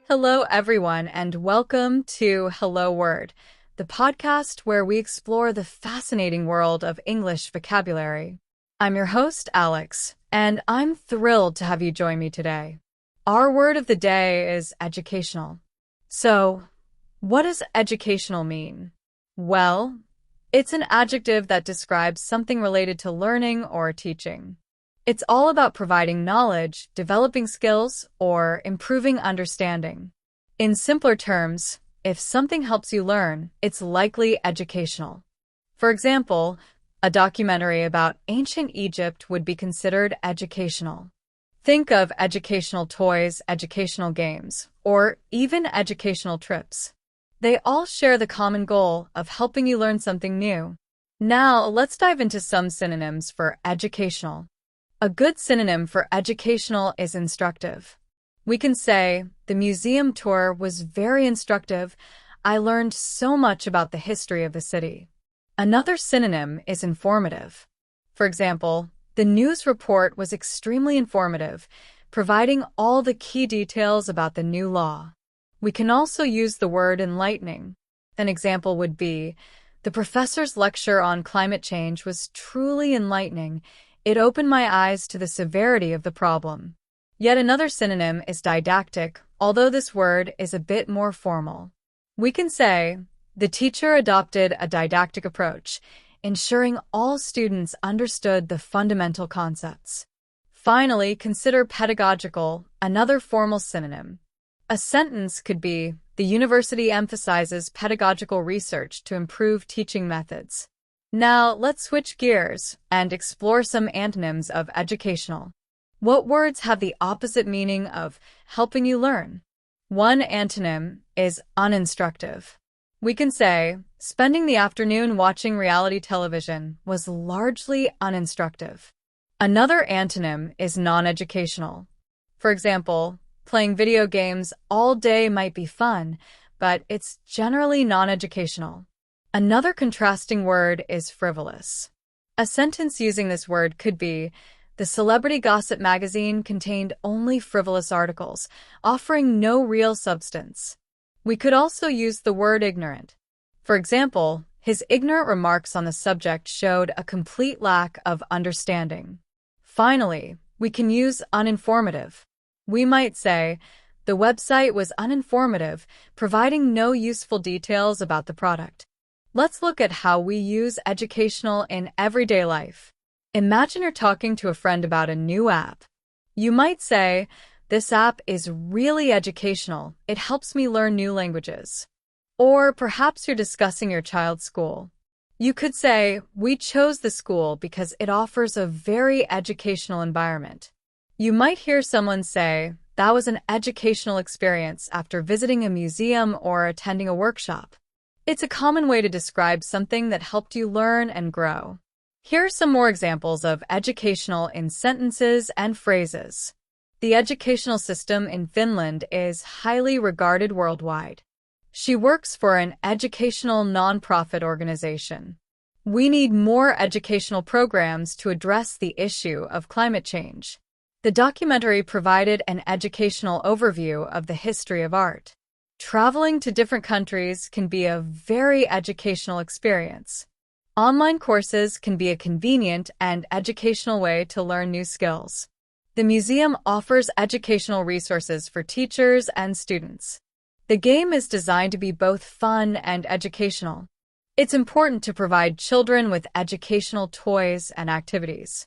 Hello, everyone, and welcome to Hello Word, the podcast where we explore the fascinating world of English vocabulary. I'm your host, Alex, and I'm thrilled to have you join me today. Our word of the day is educational. So, what does educational mean? Well, it's an adjective that describes something related to learning or teaching. It's all about providing knowledge, developing skills, or improving understanding. In simpler terms, if something helps you learn, it's likely educational. For example, a documentary about ancient Egypt would be considered educational. Think of educational toys, educational games, or even educational trips. They all share the common goal of helping you learn something new. Now, let's dive into some synonyms for educational. A good synonym for educational is instructive. We can say, the museum tour was very instructive. I learned so much about the history of the city. Another synonym is informative. For example, the news report was extremely informative, providing all the key details about the new law. We can also use the word enlightening. An example would be, the professor's lecture on climate change was truly enlightening. It opened my eyes to the severity of the problem. Yet another synonym is didactic, although this word is a bit more formal. We can say, the teacher adopted a didactic approach, ensuring all students understood the fundamental concepts. Finally, consider pedagogical, another formal synonym. A sentence could be, the university emphasizes pedagogical research to improve teaching methods. Now, let's switch gears and explore some antonyms of educational. What words have the opposite meaning of helping you learn? One antonym is uninstructive. We can say, spending the afternoon watching reality television was largely uninstructive. Another antonym is non-educational. For example, playing video games all day might be fun, but it's generally non-educational. Another contrasting word is frivolous. A sentence using this word could be, the celebrity gossip magazine contained only frivolous articles, offering no real substance. We could also use the word ignorant. For example, his ignorant remarks on the subject showed a complete lack of understanding. Finally, we can use uninformative. We might say, the website was uninformative, providing no useful details about the product. Let's look at how we use educational in everyday life. Imagine you're talking to a friend about a new app. You might say, this app is really educational. It helps me learn new languages. Or perhaps you're discussing your child's school. You could say, we chose the school because it offers a very educational environment. You might hear someone say, that was an educational experience after visiting a museum or attending a workshop. It's a common way to describe something that helped you learn and grow. Here are some more examples of educational in sentences and phrases. The educational system in Finland is highly regarded worldwide. She works for an educational nonprofit organization. We need more educational programs to address the issue of climate change. The documentary provided an educational overview of the history of art. Traveling to different countries can be a very educational experience. Online courses can be a convenient and educational way to learn new skills. The museum offers educational resources for teachers and students. The game is designed to be both fun and educational. It's important to provide children with educational toys and activities.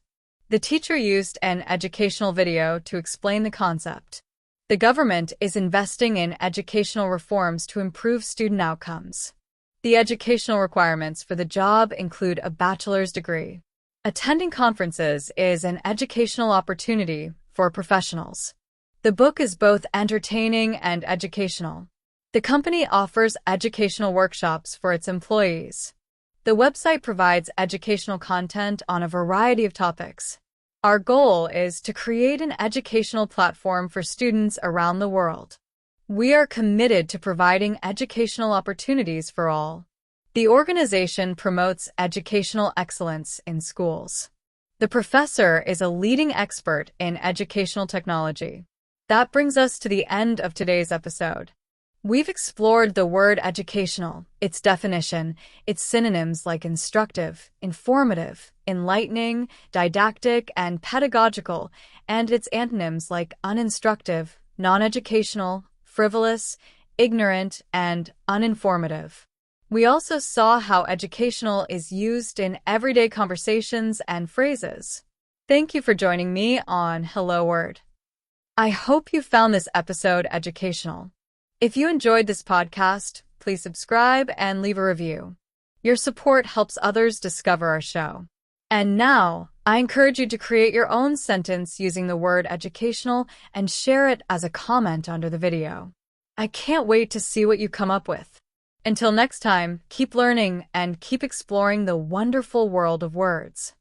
The teacher used an educational video to explain the concept. The government is investing in educational reforms to improve student outcomes. The educational requirements for the job include a bachelor's degree. Attending conferences is an educational opportunity for professionals. The book is both entertaining and educational. The company offers educational workshops for its employees. The website provides educational content on a variety of topics. Our goal is to create an educational platform for students around the world. We are committed to providing educational opportunities for all. The organization promotes educational excellence in schools. The professor is a leading expert in educational technology. That brings us to the end of today's episode. We've explored the word educational, its definition, its synonyms like instructive, informative, enlightening, didactic, and pedagogical, and its antonyms like uninstructive, non-educational, frivolous, ignorant, and uninformative. We also saw how educational is used in everyday conversations and phrases. Thank you for joining me on Hello Word. I hope you found this episode educational. If you enjoyed this podcast, please subscribe and leave a review. Your support helps others discover our show. And now, I encourage you to create your own sentence using the word educational and share it as a comment under the video. I can't wait to see what you come up with. Until next time, keep learning and keep exploring the wonderful world of words.